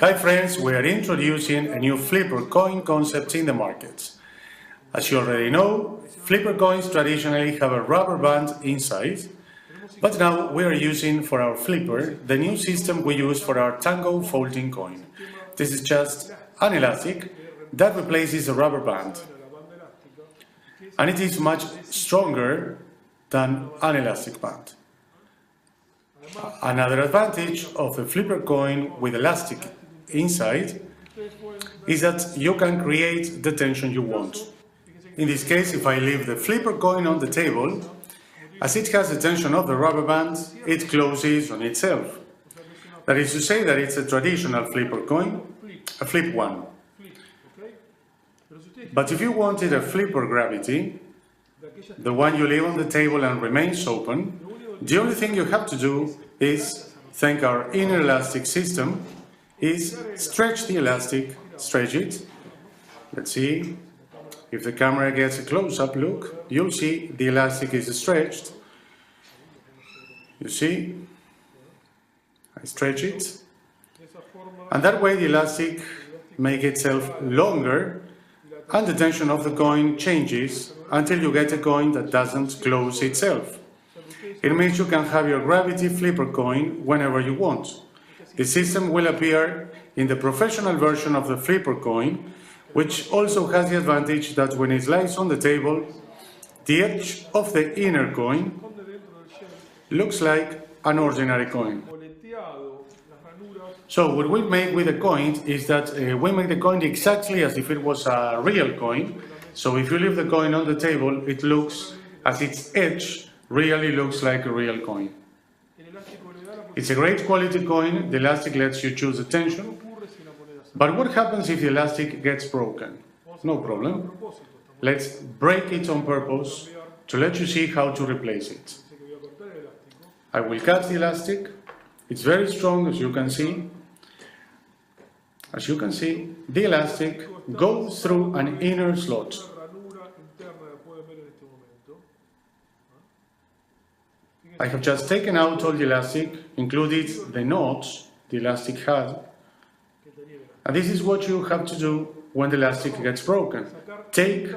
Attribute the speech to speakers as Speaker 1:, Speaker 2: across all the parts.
Speaker 1: Hi friends, we are introducing a new flipper coin concept in the market. As you already know, flipper coins traditionally have a rubber band inside, but now we are using for our flipper the new system we use for our Tango folding coin. This is just an elastic that replaces a rubber band, and it is much stronger than an elastic band. Another advantage of a flipper coin with elastic inside is that you can create the tension you want. In this case, if I leave the flipper coin on the table, as it has the tension of the rubber band, it closes on itself. That is to say that it's a traditional flipper coin, a flip one. But if you wanted a flipper gravity, the one you leave on the table and remains open, the only thing you have to do is, thank our inner elastic system, is stretch the elastic, stretch it. Let's see, if the camera gets a close-up look, you'll see the elastic is stretched. You see, I stretch it, and that way the elastic makes itself longer and the tension of the coin changes until you get a coin that doesn't close itself. It means you can have your gravity flipper coin whenever you want. The system will appear in the professional version of the flipper coin, which also has the advantage that when it lies on the table, the edge of the inner coin looks like an ordinary coin. So what we make with the coin is that we make the coin exactly as if it was a real coin. So if you leave the coin on the table, it looks as its edge really looks like a real coin. It's a great quality coin. The elastic lets you choose the tension. But what happens if the elastic gets broken? No problem. Let's break it on purpose to let you see how to replace it. I will cut the elastic. It's very strong, as you can see. As you can see, the elastic goes through an inner slot. I have just taken out all the elastic, included the knots the elastic had. And this is what you have to do when the elastic gets broken. Take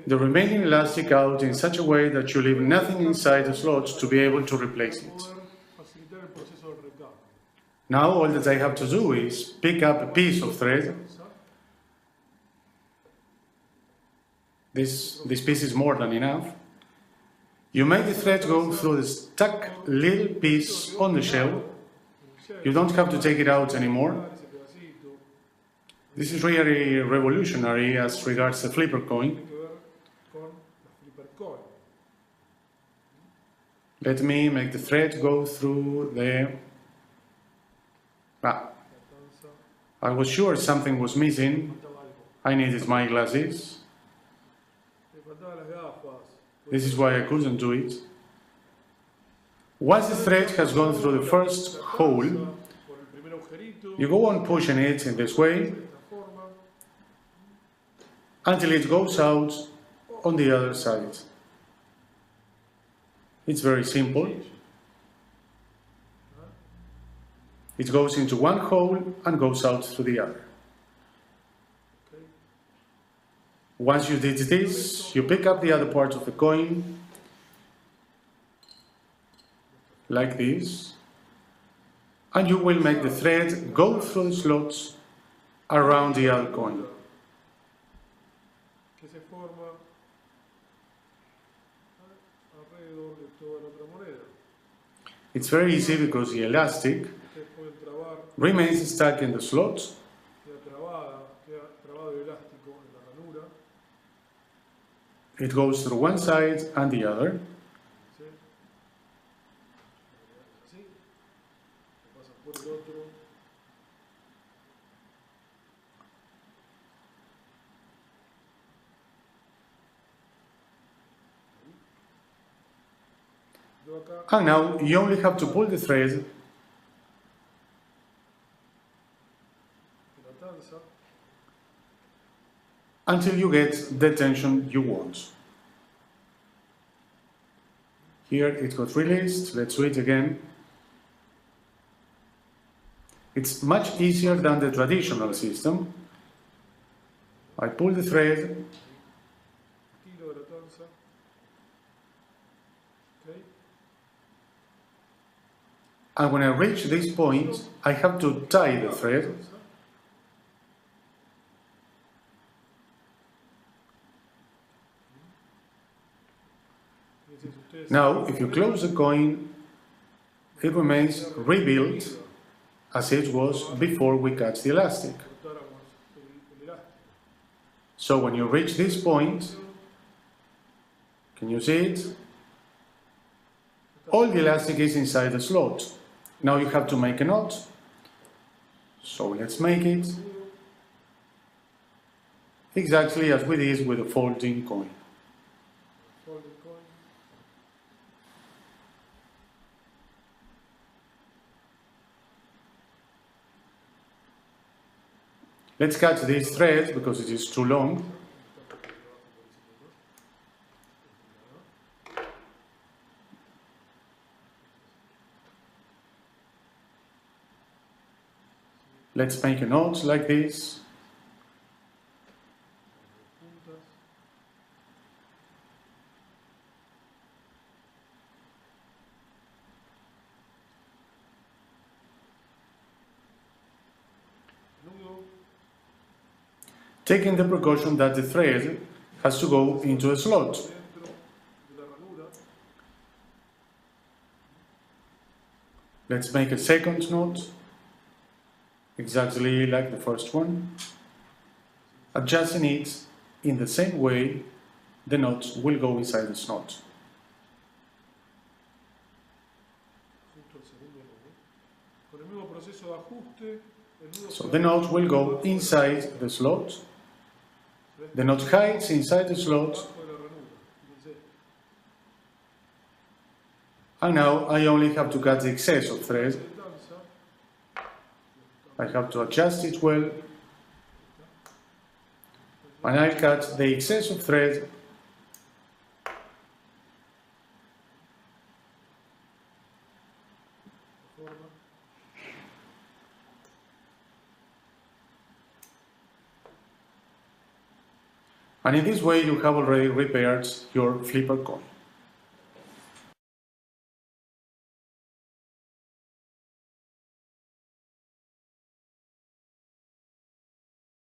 Speaker 1: the remaining elastic out in such a way that you leave nothing inside the slots to be able to replace it. Now all that I have to do is pick up a piece of thread. This piece is more than enough. You make the thread go through the stuck little piece on the shell. You don't have to take it out anymore. This is really revolutionary as regards the flipper coin. Let me make the thread go through the... I was sure something was missing. I needed my glasses. This is why I couldn't do it. Once the thread has gone through the first hole, you go on pushing it in this way until it goes out on the other side. It's very simple. It goes into one hole and goes out through the other. Once you did this, you pick up the other part of the coin, like this, and you will make the thread go through the slots around the other coin. It's very easy because the elastic remains stuck in the slot. It goes through one side and the other. And now you only have to pull the thread until you get the tension you want. Here it got released. Let's do it again. It's much easier than the traditional system. I pull the thread, and when I reach this point, I have to tie the thread. Now, if you close the coin, it remains rebuilt as it was before we cut the elastic. So when you reach this point, can you see it? All the elastic is inside the slot. Now you have to make a knot. So let's make it exactly as we did with the folding coin. Let's cut this thread because it is too long. Let's make a knot like this. Taking the precaution that the thread has to go into a slot. Let's make a second knot, exactly like the first one, adjusting it in the same way the knot will go inside the slot. So the knot will go inside the slot. The knot hides inside the slot. And now I only have to cut the excess of thread. I have to adjust it well. And I'll cut the excess of thread . And in this way you have already repaired your flipper coin.